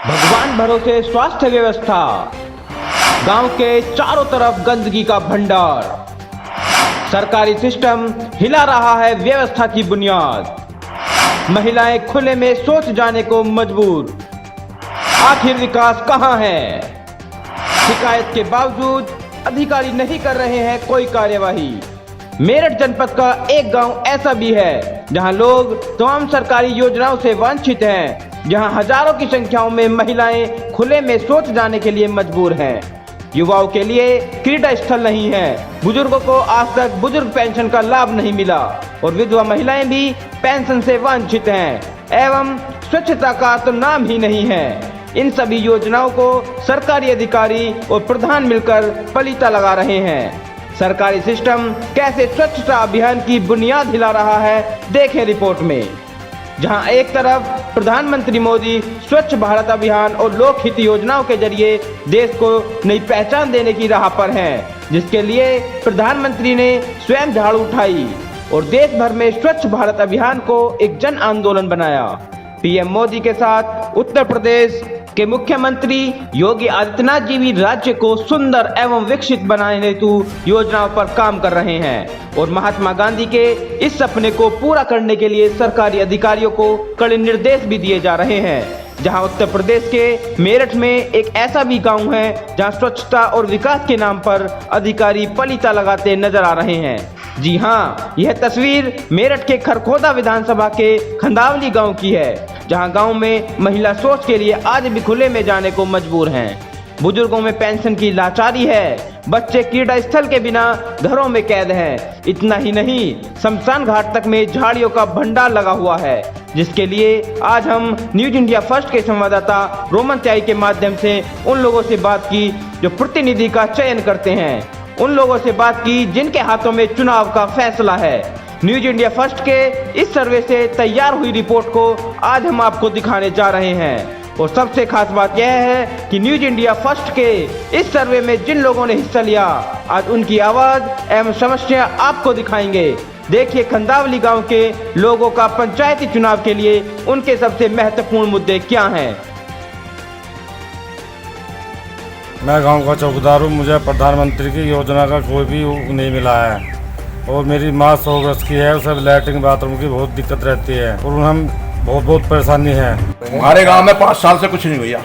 भगवान भरोसे स्वास्थ्य व्यवस्था, गांव के चारों तरफ गंदगी का भंडार, सरकारी सिस्टम हिला रहा है व्यवस्था की बुनियाद, महिलाएं खुले में सोच जाने को मजबूर, आखिर विकास कहां है? शिकायत के बावजूद अधिकारी नहीं कर रहे हैं कोई कार्यवाही। मेरठ जनपद का एक गांव ऐसा भी है जहां लोग तमाम सरकारी योजनाओं से वंचित हैं, जहां हजारों की संख्याओं में महिलाएं खुले में सोच जाने के लिए मजबूर हैं। युवाओं के लिए क्रीड़ा स्थल नहीं है, बुजुर्गों को आज तक बुजुर्ग पेंशन का लाभ नहीं मिला और विधवा महिलाएं भी पेंशन से वंचित हैं, एवं स्वच्छता का तो नाम ही नहीं है। इन सभी योजनाओं को सरकारी अधिकारी और प्रधान मिलकर पलीता लगा रहे हैं। सरकारी सिस्टम कैसे स्वच्छता अभियान की बुनियाद हिला रहा है, देखें रिपोर्ट में। जहां एक तरफ प्रधानमंत्री मोदी स्वच्छ भारत अभियान और लोकहित योजनाओं के जरिए देश को नई पहचान देने की राह पर हैं, जिसके लिए प्रधानमंत्री ने स्वयं झाड़ू उठाई और देश भर में स्वच्छ भारत अभियान को एक जन आंदोलन बनाया। पीएम मोदी के साथ उत्तर प्रदेश के मुख्यमंत्री योगी आदित्यनाथ जी भी राज्य को सुंदर एवं विकसित बनाने हेतु योजनाओं पर काम कर रहे हैं और महात्मा गांधी के इस सपने को पूरा करने के लिए सरकारी अधिकारियों को कड़े निर्देश भी दिए जा रहे हैं। जहां उत्तर प्रदेश के मेरठ में एक ऐसा भी गांव है जहां स्वच्छता और विकास के नाम पर अधिकारी पलीता लगाते नजर आ रहे हैं। जी हाँ, यह तस्वीर मेरठ के खरखोदा विधानसभा के खंदावली गांव की है, जहां गांव में महिला सोच के लिए आज भी खुले में जाने को मजबूर हैं। बुजुर्गों में पेंशन की लाचारी है, बच्चे क्रीड़ा स्थल के बिना घरों में कैद हैं। इतना ही नहीं, शमशान घाट तक में झाड़ियों का भंडार लगा हुआ है, जिसके लिए आज हम न्यूज इंडिया फर्स्ट के संवाददाता रोमन त्याई के माध्यम से उन लोगों से बात की जो प्रतिनिधि का चयन करते हैं, उन लोगों से बात की जिनके हाथों में चुनाव का फैसला है। न्यूज इंडिया फर्स्ट के इस सर्वे से तैयार हुई रिपोर्ट को आज हम आपको दिखाने जा रहे हैं और सबसे खास बात यह है कि न्यूज इंडिया फर्स्ट के इस सर्वे में जिन लोगों ने हिस्सा लिया, आज उनकी आवाज एवं समस्या आपको दिखाएंगे। देखिए खंदावली गांव के लोगों का पंचायती चुनाव के लिए उनके सबसे महत्वपूर्ण मुद्दे क्या हैं। मैं गांव का चौकीदार हूँ। मुझे प्रधानमंत्री की योजना का कोई भी नहीं मिला है और मेरी माँ 100 वर्ष की है, उसे लैट्रिन बाथरूम की बहुत दिक्कत रहती है और हम बहुत परेशानी है। हमारे गांव में 5 साल से कुछ नहीं भैया।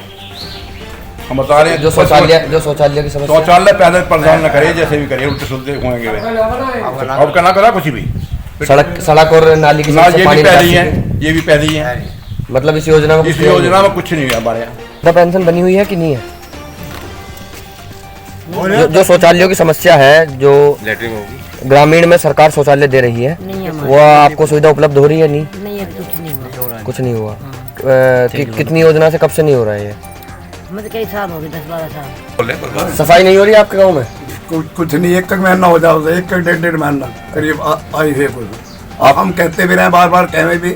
हम बता रहे हैं जो शौचालय की समस्या, शौचालय पहले प्रधान न करे, जैसे भी करे उल्टे सुलटे होंगे अब करना करा कुछ भी। सड़क और नाली की ये भी पहले ही है, ये भी पहले ही है। मतलब इस योजना में कुछ नहीं हुआ हमारे यहाँ। पेंशन बनी हुई है कि नहीं है? जो शौचालयों की समस्या है, जो लैट्रिन होगी, ग्रामीण में सरकार शौचालय दे रही है, वो आपको सुविधा उपलब्ध हो रही है? नहीं, कुछ नहीं हुआ। कितनी योजना से कब से नहीं हो रहा है ये? मतलब कई साल हो गए, 10-12 साल। सफाई नहीं हो रही आपके गाँव में? कुछ नहीं, एक तक महीना हो जाओ, एक तक 1.5 महीना करीब आई है कुछ। आप हम कहते भी रहे बार कहे भी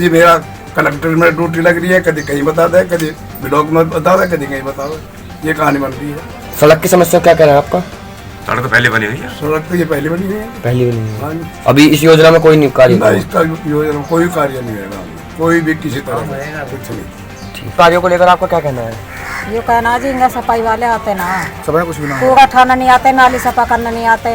जी मेरा कलेक्टर में ड्यूटी लग रही है, कभी कहीं बता दे, कभी ब्लॉक में बता दे, कभी कहीं बता दे। ये कहानी बन रही है। सड़क की समस्या क्या कह रहा है आपका? सड़क तो पहले बनी हुई है। सड़क तो ये पहले बनी हुई है। पहली बनी है। अभी इस योजना में कोई नहीं कार्य? इसका योजना कोई कार्य नहीं है, कोई भी किसी तरह कुछ नहीं। कार्यों को लेकर आपका क्या कहना है? ये कहना जी इनका सफाई वाले आते ना, सफाई कुछ भी ना, कूड़ा उठाना नहीं आते, नाली सफा करना नहीं आते,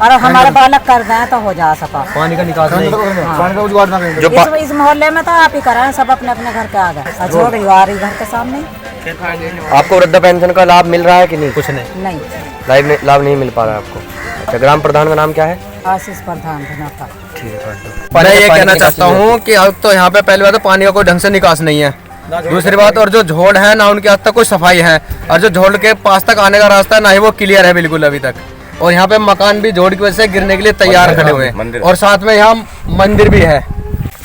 और हमारे बालक कर दें तो हो जा सफा। पानी का निकास नहीं, पानी का उजगाड़ ना करें। जो इस मोहल्ले में तो आप ही कराएं, सब अपने अपने घर के आ गए, छोड़ आ रही घर के सामने। आपको वृद्धा पेंशन का लाभ मिल रहा है कि नहीं? कुछ नहीं, नहीं लाभ नहीं मिल पा रहा है आपको। अच्छा, ग्राम प्रधान का नाम क्या है? आशीष प्रधान। मैं ये कहना चाहता हूँ कि अब तो यहाँ पे पहली बात तो पानी का कोई ढंग से निकास नहीं है, दूसरी बात और जो झोड़ है ना उनके आज तक कोई सफाई है, और जो झोड़ के पास तक आने का रास्ता है ना ही वो क्लियर है बिल्कुल अभी तक, और यहाँ पे मकान भी झोड़ की वजह से गिरने के लिए तैयार खड़े हुए हैं, और साथ में यहाँ मंदिर भी है।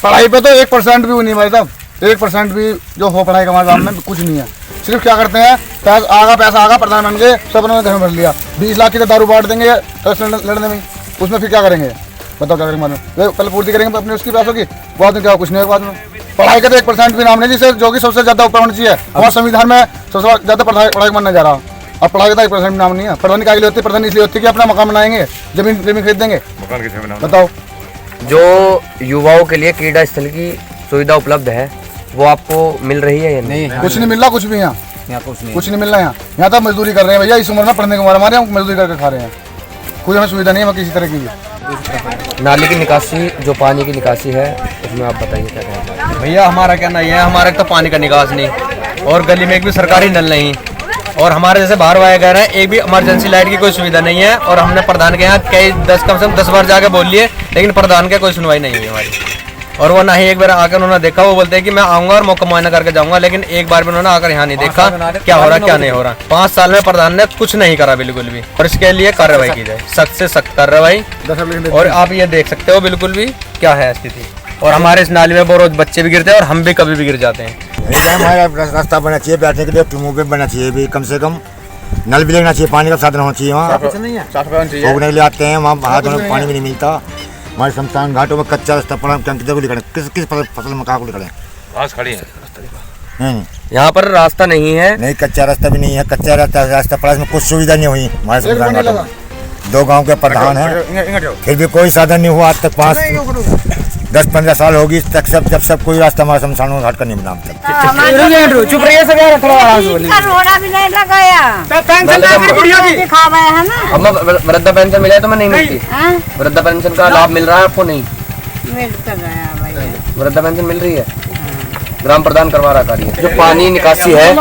पढ़ाई पे तो 1% भी नहीं भाई साहब, 1% भी जो हो पढ़ाई का हमारे गाँव में कुछ नहीं है। सिर्फ क्या करते हैं, पैसा आगा प्रधान बन गए, सब उन्होंने घर में भर लिया। 20 लाख की तो दारू बांट देंगे लड़ने में, उसमें फिर क्या करेंगे बताओ? क्या करेंगे? मानो पहले पूर्ति करेंगे अपने उसकी पैसों की, बाद में क्या कुछ नहीं है। बाद में पढ़ाई का तो 1% भी नाम नहीं, जिससे जो कि सबसे ज्यादा ऊपर होना चाहिए। हमारे संविधान में सबसे ज्यादा पढ़ाई मानने जा रहा। अब पढ़ाई का 1% भी नाम नहीं है। प्रधान क्या होती है? प्रधान इसलिए होती है कि अपना मकान बनाएंगे, जमीन खरीद देंगे। मकान किसमें बताओ? जो युवाओं के लिए क्रीड़ा स्थल की सुविधा उपलब्ध है, वो आपको मिल रही है या नहीं? कुछ नहीं मिल रहा, कुछ भी यहाँ कुछ नहीं मिल रहा। यहाँ तो मजदूरी कर रहे हैं भैया, इस उम्र में पढ़ने के उम्र हमारे यहाँ मजदूरी करके खा रहे हैं। कोई हमें सुविधा नहीं है किसी तरह की भी। नाली की निकासी, जो पानी की निकासी है, उसमें आप बताइए क्या कहना है? भैया हमारा कहना ये है, हमारे तो पानी का निकास नहीं और गली में एक भी सरकारी नल नहीं और हमारे जैसे बाहर वाले कह रहे हैं एक भी इमरजेंसी लाइट की कोई सुविधा नहीं है। और हमने प्रधान के यहाँ कम से कम 10 बार जाके बोल लिए, लेकिन प्रधान के कोई सुनवाई नहीं हुई हमारी। और वो ना ही एक बार आकर उन्होंने देखा, वो बोलते हैं कि मैं आऊंगा और मौका मुआयना करके जाऊंगा, लेकिन एक बार भी उन्होंने आकर यहाँ नहीं देखा क्या हो रहा क्या नहीं हो रहा। 5 साल में प्रधान ने कुछ नहीं करा बिल्कुल भी, और इसके लिए कार्रवाई की जाए, सख्त से सख्त कार्रवाई। और आप ये देख सकते हो बिल्कुल भी क्या है स्थिति। और हमारे इस नाली में वो रोज बच्चे भी गिरते हैं और हम भी कभी भी गिर जाते हैं। हमारा रास्ता बनना चाहिए, बैठने के लिए टूमू पे बनना चाहिए भी, कम से कम नल भी लगना चाहिए, पानी का साधन होना चाहिए। वहाँ लोग नहीं ले आते हैं, वहाँ हाथ धोने को पानी भी नहीं मिलता। हमारे शमशान घाटों में कच्चा रास्ता पड़ा, किस फसल में कहाँ को निकले खड़ी है। यहाँ पर रास्ता नहीं है, नहीं कच्चा रास्ता भी नहीं है, कच्चा रास्ता पड़ा, इसमें कुछ सुविधा नहीं हुई। हमारे शमशान घाटों में 2 गांव के प्रधान हैं, फिर भी कोई साधन नहीं हुआ आज तक। 10-15 साल होगी तक जब सब कोई रास्ता हमारे शमशान घाट का नहीं बना। चुप रहिए, रोड़ा भी नहीं लगाया, अब वृद्धा पेंशन मिला है तो मैं नहीं मिलती। वृद्धा पेंशन का लाभ मिल रहा है आपको? नहीं वृद्धा पेंशन मिल रही है, ग्राम प्रधान करवा रहा कार्य। जो पानी निकासी है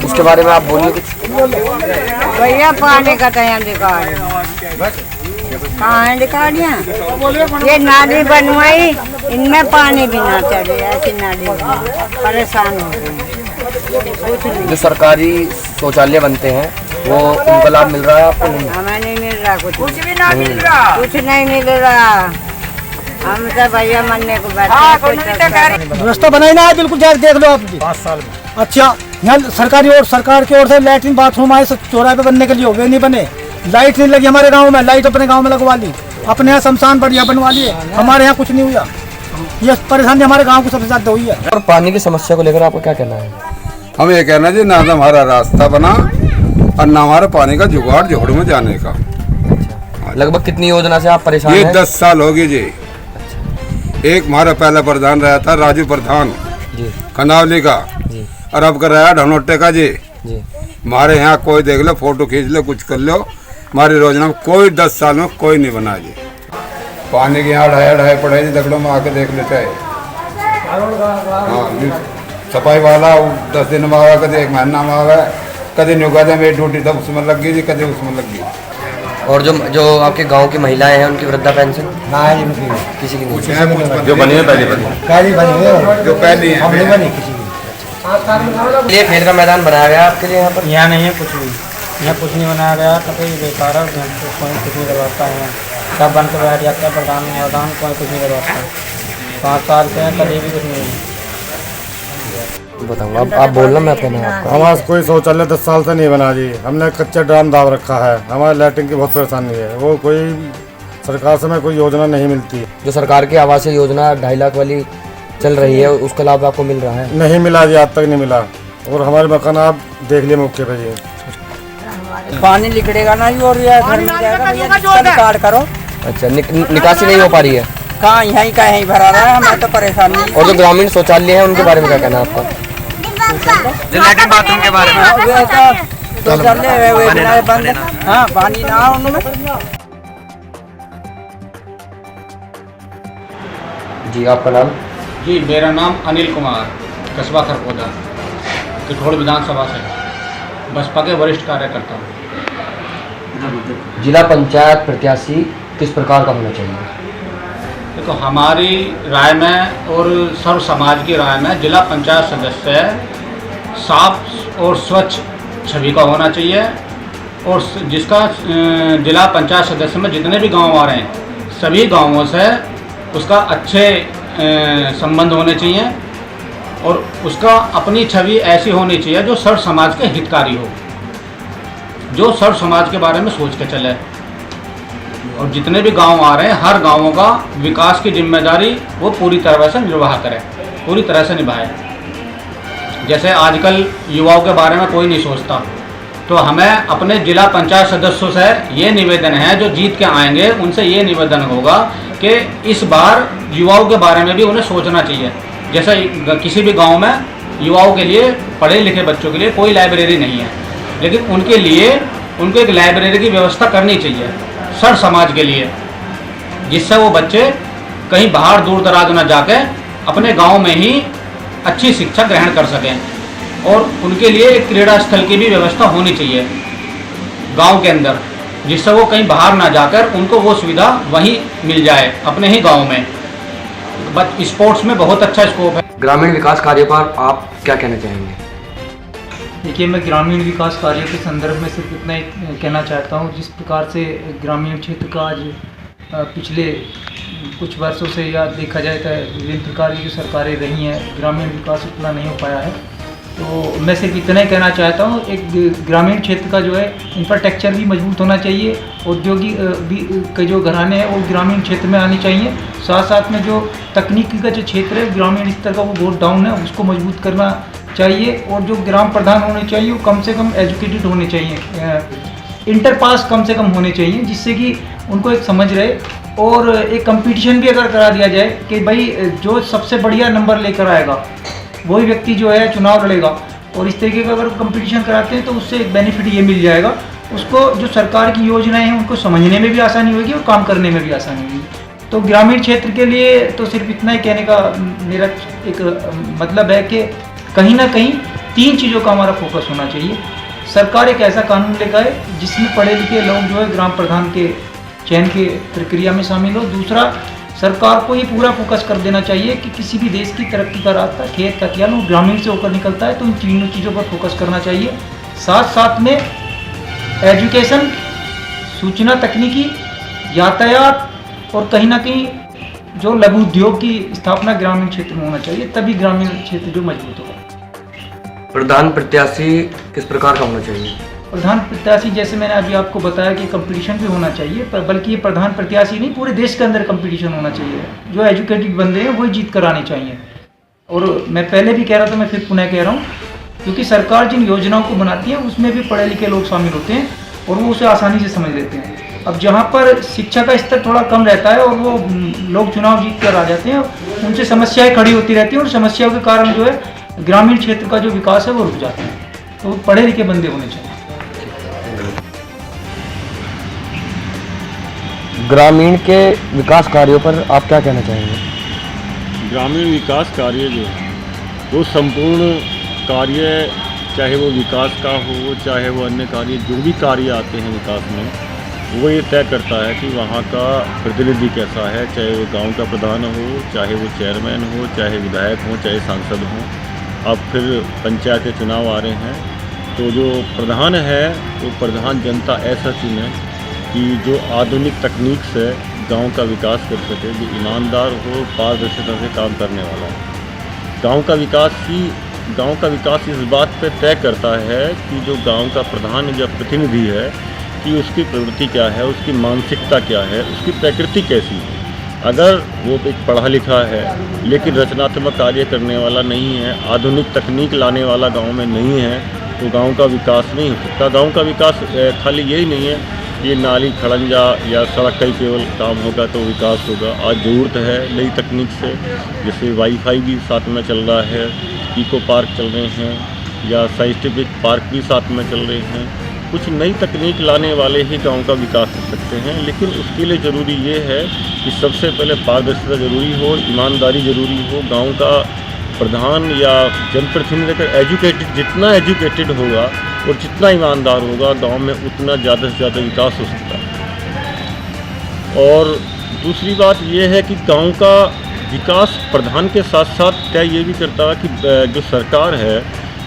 उसके बारे में आप बोलिए कुछ। भैया पानी का कहाँ है रिकॉर्डियाँ? ये नाली बनवाई, इनमें पानी भी ना चले, ऐसी नाली परेशान हो गए। जो सरकारी शौचालय बनते हैं वो उनका लाभ मिल रहा है आपको? नहीं, हमें नहीं मिल रहा, कुछ भी ना मिल रहा, कुछ नहीं मिल रहा। हम तो भैया मरने को बैठे। रास्ता बनाई ना है, बिल्कुल जाकर देख लो आप 5 साल में। अच्छा, यहाँ सरकार की ओर से लैट्रिन बाथरूम आए चौराहे पे बनने के लिए, वे नहीं बने। लाइट नहीं लगी हमारे गांव में, लाइट अपने गांव में लगवा ली, अपने यहाँ शमशान बढ़िया बनवा लिए, हमारे यहाँ कुछ नहीं हुआ। ये परेशानी हमारे गांव को सबसे ज्यादा हुई है। और पानी की समस्या को लेकर आपको क्या कहना है? हम ये कहना जी, ना तो हमारा रास्ता बना और ना हमारा पानी का जुगाड़ झोड़ू में जाने का। लगभग कितनी योजना से आप परेशान ये हैं? 10 साल हो गए जी। एक हमारा पहला प्रधान रहा था राजू प्रधान जी, खनावली का जी, और अब कर रहा है ढनोटे का जी। जी। हमारे यहाँ कोई देख लो, फोटो खींच लो, कुछ कर लो, हमारी योजना में कोई 10 साल में कोई नहीं बना जी। पानी के यहाँ ढाई पढ़ाई दगड़ों में आके देख लेते है। हाँ, सफाई वाला 10 दिन में आवा, कभी 1 महीना में आवा, कभी नुका मेरी ड्यूटी तब उसमें लग गई जी, कभी उसमें लग गई। और जो आपके गांव की महिलाएं हैं उनकी वृद्धा पेंशन किसी की नहीं? जो बनी है पहली जो पहली ये खेल का मैदान बनाया गया आपके लिए यहाँ पर? यहाँ नहीं है कुछ भी, यहाँ कुछ नहीं बनाया गया, कभी बेकार है, कोई कुछ नहीं करवाता है। सब बन के बैठ जाता है प्रधान मैदान, कोई कुछ नहीं करवाता है। 5 साल से कभी भी कुछ नहीं है। बताऊंगा आप बोलना, मैं कहना है आपका। हमारा कोई शौचालय 10 साल से नहीं बना जी। हमने कच्चा ड्राम दाब रखा है, हमारे लैट्रिन की बहुत परेशानी है। वो कोई सरकार से कोई योजना नहीं मिलती। जो सरकार की आवासीय योजना 2.5 लाख वाली चल रही है, उसका लाभ आपको मिल रहा है? नहीं मिला जी, आज तक नहीं मिला। और हमारे मकान आप देख लिए मौके पे जी। पानी निकलेगा ना, और घर में जाएगा, रिकॉर्ड करो। अच्छा, निकासी नहीं हो पा रही है? कहाँ यहीं का यहीं भरा रहा है, हमें तो परेशानी। और जो ग्रामीण शौचालय है उनके बारे में क्या कहना है आपका? लैट्रिन बाथरूम के बारे में हाँ, पानी ना उनमें। जी, आपका नाम? जी, मेरा नाम अनिल कुमार, कस्बा खरकोदा, किठोड़ विधानसभा से बसपा के वरिष्ठ कार्यकर्ता हूँ। जिला पंचायत प्रत्याशी किस प्रकार का होना चाहिए? देखो, हमारी राय में और सर्व समाज की राय में जिला पंचायत सदस्य साफ और स्वच्छ छवि का होना चाहिए। और जिसका जिला पंचायत सदस्य में जितने भी गांव आ रहे हैं, सभी गांवों से उसका अच्छे संबंध होने चाहिए और उसका अपनी छवि ऐसी होनी चाहिए जो सर्व समाज के हितकारी हो, जो सर्व समाज के बारे में सोच के चले। और जितने भी गांव आ रहे हैं, हर गांवों का विकास की जिम्मेदारी वो पूरी तरह से निर्वाह करे, पूरी तरह से निभाए। जैसे आजकल युवाओं के बारे में कोई नहीं सोचता, तो हमें अपने जिला पंचायत सदस्यों से ये निवेदन है, जो जीत के आएंगे उनसे ये निवेदन होगा कि इस बार युवाओं के बारे में भी उन्हें सोचना चाहिए। जैसा किसी भी गांव में युवाओं के लिए, पढ़े लिखे बच्चों के लिए कोई लाइब्रेरी नहीं है, लेकिन उनके लिए उनको एक लाइब्रेरी की व्यवस्था करनी चाहिए सर समाज के लिए, जिससे वो बच्चे कहीं बाहर दूर दराज न जाकर अपने गांव में ही अच्छी शिक्षा ग्रहण कर सकें। और उनके लिए एक क्रीड़ा स्थल की भी व्यवस्था होनी चाहिए गांव के अंदर, जिससे वो कहीं बाहर ना जाकर उनको वो सुविधा वहीं मिल जाए अपने ही गांव में। बट स्पोर्ट्स में बहुत अच्छा स्कोप है। ग्रामीण विकास कार्य पर आप क्या कहना चाहेंगे? देखिए, मैं ग्रामीण विकास कार्यों के संदर्भ में सिर्फ इतना ही कहना चाहता हूँ, जिस प्रकार से ग्रामीण क्षेत्र का आज पिछले कुछ वर्षों से या देखा जाए तो विभिन्न प्रकार की जो सरकारें रही हैं, ग्रामीण विकास उतना नहीं हो पाया है। तो मैं सिर्फ इतना ही कहना चाहता हूँ, एक ग्रामीण क्षेत्र का जो है इंफ्रास्ट्रक्चर भी मजबूत होना चाहिए, औद्योगिक भी के जो घराने हैं वो ग्रामीण क्षेत्र में आने चाहिए, साथ साथ में जो तकनीकी का जो क्षेत्र है ग्रामीण स्तर का वो बहुत डाउन है, उसको मजबूत करना चाहिए। और जो ग्राम प्रधान होने चाहिए वो कम से कम एजुकेटेड होने चाहिए, इंटर पास कम से कम होने चाहिए, जिससे कि उनको एक समझ रहे। और एक कंपटीशन भी अगर करा दिया जाए कि भाई जो सबसे बढ़िया नंबर लेकर आएगा वही व्यक्ति जो है चुनाव लड़ेगा, और इस तरीके का अगर कंपटीशन कराते हैं तो उससे एक बेनिफिट ये मिल जाएगा, उसको जो सरकार की योजनाएं हैं उनको समझने में भी आसानी होगी और काम करने में भी आसानी होगी। तो ग्रामीण क्षेत्र के लिए तो सिर्फ इतना ही कहने का मेरा एक मतलब है कि कहीं ना कहीं 3 चीज़ों का हमारा फोकस होना चाहिए। सरकार एक ऐसा कानून लेकर आए जिसमें पढ़े लिखे लोग जो है ग्राम प्रधान के चयन के प्रक्रिया में शामिल हो। दूसरा, सरकार को ये पूरा फोकस कर देना चाहिए कि किसी भी देश की तरक्की का रास्ता खेत खतियान और ग्रामीण से होकर निकलता है, तो इन तीनों चीज़ों पर फोकस करना चाहिए। साथ साथ में एजुकेशन, सूचना तकनीकी, यातायात और कहीं ना कहीं जो लघु उद्योग की स्थापना ग्रामीण क्षेत्र में होना चाहिए, तभी ग्रामीण क्षेत्र जो मजबूत होगा। प्रधान प्रत्याशी किस प्रकार का होना चाहिए? प्रधान प्रत्याशी जैसे मैंने अभी आपको बताया कि कंपटीशन भी होना चाहिए, पर बल्कि ये प्रधान प्रत्याशी नहीं, पूरे देश के अंदर कंपटीशन होना चाहिए। जो एजुकेटेड बंदे हैं वही जीत कर आने चाहिए। और मैं पहले भी कह रहा था, मैं फिर पुनः कह रहा हूँ, क्योंकि सरकार जिन योजनाओं को बनाती है उसमें भी पढ़े लिखे लोग शामिल होते हैं और वो उसे आसानी से समझ लेते हैं। अब जहाँ पर शिक्षा का स्तर थोड़ा कम रहता है और वो लोग चुनाव जीत कर आ जाते हैं, उनसे समस्याएँ खड़ी होती रहती हैं और समस्याओं के कारण जो है ग्रामीण क्षेत्र का जो विकास है वो रुक जाता है। तो पढ़े लिखे बंदे होने चाहिए। ग्रामीण के विकास कार्यों पर आप क्या कहना चाहेंगे? ग्रामीण विकास कार्य जो है वो संपूर्ण कार्य, चाहे वो विकास का हो चाहे वो अन्य कार्य, जो भी कार्य आते हैं विकास में, वो ये तय करता है कि वहाँ का प्रतिनिधि कैसा है, चाहे वो गांव का प्रधान हो, चाहे वो चेयरमैन हो, चाहे विधायक हो, चाहे सांसद हो। अब फिर पंचायत के चुनाव आ रहे हैं, तो जो प्रधान है वो प्रधान जनता ऐसा चुने कि जो आधुनिक तकनीक से गांव का विकास कर सके, जो ईमानदार हो, पारदर्शिता से काम करने वाला है। गांव का विकास इस बात पे तय करता है कि जो गांव का प्रधान या प्रतिनिधि है कि उसकी प्रवृत्ति क्या है, उसकी मानसिकता क्या है, उसकी प्रकृति कैसी है। अगर वो एक पढ़ा लिखा है लेकिन रचनात्मक कार्य करने वाला नहीं है, आधुनिक तकनीक लाने वाला गाँव में नहीं है, तो गाँव का विकास नहीं हो सकता। गाँव का विकास खाली यही नहीं है ये नाली खड़ंजा या सड़क का ही केवल काम होगा तो विकास होगा। आज ज़रूरत है नई तकनीक से, जैसे वाईफाई भी साथ में चल रहा है, इको पार्क चल रहे हैं या साइंटिफिक पार्क भी साथ में चल रहे हैं। कुछ नई तकनीक लाने वाले ही गांव का विकास कर सकते हैं, लेकिन उसके लिए ज़रूरी ये है कि सबसे पहले पारदर्शिता ज़रूरी हो, ईमानदारी ज़रूरी हो। गाँव का प्रधान या जनप्रतिनिधि अगर एजुकेटेड, जितना एजुकेटेड होगा और जितना ईमानदार होगा, गांव में उतना ज़्यादा से ज़्यादा विकास हो सकता है। और दूसरी बात यह है कि गांव का विकास प्रधान के साथ साथ क्या ये भी करता है कि जो सरकार है,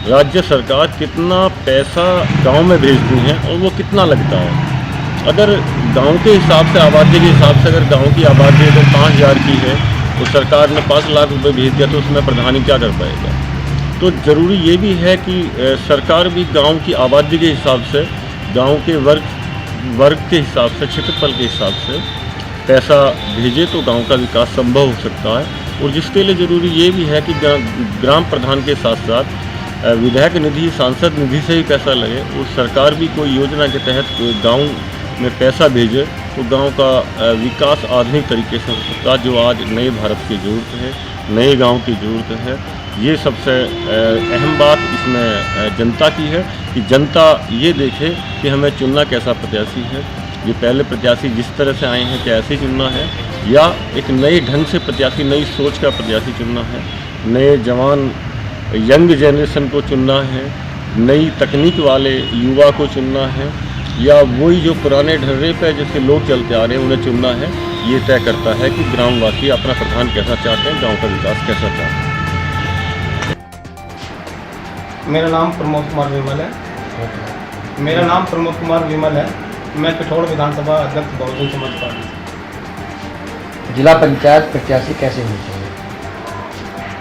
राज्य सरकार कितना पैसा गांव में भेजती है और वो कितना लगता है। अगर गांव के हिसाब से, आबादी के हिसाब से, अगर गांव की आबादी अगर 5000 की है तो सरकार ने 5 लाख रुपए भेज दिया, तो उसमें प्रधानी क्या कर पाएगा। तो ज़रूरी ये भी है कि सरकार भी गांव की आबादी के हिसाब से, गांव के वर्ग के हिसाब से, क्षेत्रफल के हिसाब से पैसा भेजे तो गांव का विकास संभव हो सकता है। और जिसके लिए ज़रूरी ये भी है कि ग्राम प्रधान के साथ साथ विधायक निधि, सांसद निधि से ही पैसा लगे और सरकार भी कोई योजना के तहत गांव में पैसा भेजे तो गांव का विकास आधुनिक तरीके से हो सकता है, जो आज नए भारत की ज़रूरत है। नए गांव की ज़रूरत है। ये सबसे अहम बात इसमें जनता की है कि जनता ये देखे कि हमें चुनना कैसा प्रत्याशी है। ये पहले प्रत्याशी जिस तरह से आए हैं क्या ऐसे ही चुनना है, या एक नए ढंग से प्रत्याशी, नई सोच का प्रत्याशी चुनना है, नए जवान यंग जनरेशन को चुनना है, नई तकनीक वाले युवा को चुनना है, या वही जो पुराने ढर्रे पे जैसे लोग चलते आ रहे हैं उन्हें चुनना है। ये तय करता है कि ग्रामवासी अपना प्रधान कैसा चाहते हैं, गांव का विकास कैसा चाहते हैं। मेरा नाम प्रमोद कुमार विमल है। मैं पिठौर विधानसभा अध्यक्ष बहुजन समाज पार्टी। जिला पंचायत प्रत्याशी कैसे होने चाहिए?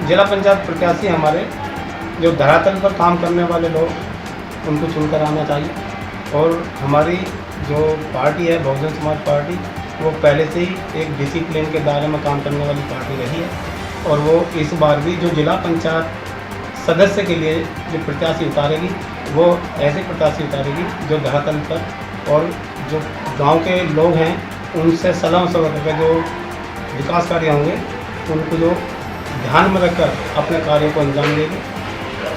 जिला पंचायत प्रत्याशी हमारे जो धरातल पर काम करने वाले लोग उनको चुनकर आना चाहिए। और हमारी जो पार्टी है बहुजन समाज पार्टी, वो पहले से ही एक डिसिप्लिन के दायरे में काम करने वाली पार्टी रही है। और वो इस बार भी जो जिला पंचायत सदस्य के लिए जो प्रत्याशी उतारेगी वो ऐसे प्रत्याशी उतारेगी जो धरातल पर और जो गांव के लोग हैं उनसे सलाह मशवरा करके जो विकास कार्य होंगे उनको जो ध्यान में रखकर अपने कार्य को अंजाम देगी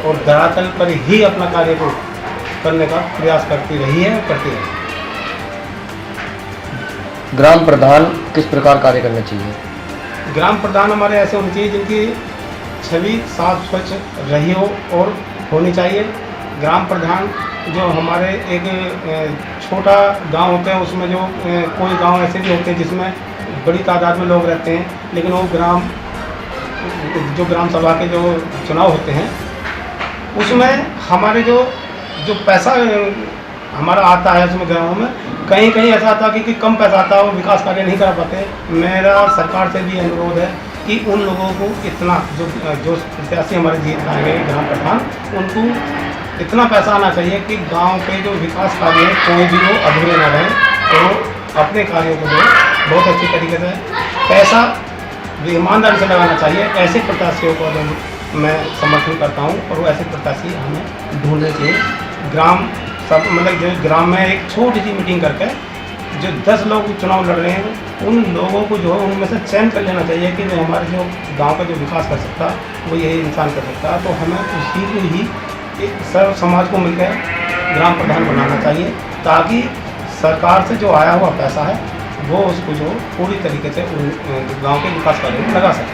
और धरातल पर ही अपना कार्य को करने का प्रयास करती रही है और करती है। ग्राम प्रधान किस प्रकार कार्य करना चाहिए? ग्राम प्रधान हमारे ऐसे होने चाहिए जिनकी छवि साफ स्वच्छ रही हो और होनी चाहिए। ग्राम प्रधान जो हमारे एक छोटा गांव होता है उसमें जो कोई गांव ऐसे भी होते हैं जिसमें बड़ी तादाद में लोग रहते हैं, लेकिन वो ग्राम सभा के जो चुनाव होते हैं उसमें हमारे जो पैसा हमारा आता है उसमें गाँव में कहीं कहीं ऐसा आता है कि कम पैसा आता है, वो विकास कार्य नहीं करा पाते। मेरा सरकार से भी अनुरोध है कि उन लोगों को इतना जो प्रत्याशी हमारे जीत आएंगे ग्राम प्रधान, उनको इतना पैसा आना चाहिए कि गांव के जो विकास कार्य है कोई भी वो अधूरे न रहें, तो अपने कार्यों को जो बहुत अच्छी तरीके से पैसा ईमानदारी से लगाना चाहिए। ऐसे प्रत्याशियों को मैं समर्थन करता हूं और वो ऐसे प्रत्याशी हमें ढूंढने चाहिए। मतलब जो ग्राम में एक छोटी सी मीटिंग करके जो 10 लोग चुनाव लड़ रहे हैं उन लोगों को जो है उनमें से चयन कर लेना चाहिए कि वो हमारे जो गांव का जो विकास कर सकता है वो यही इंसान कर सकता है। तो हमें उसी को ही एक सर्व समाज को मिलकर ग्राम प्रधान बनाना चाहिए ताकि सरकार से जो आया हुआ पैसा है वो उसको जो पूरी तरीके से गांव के विकास कार्यों में लगा सके।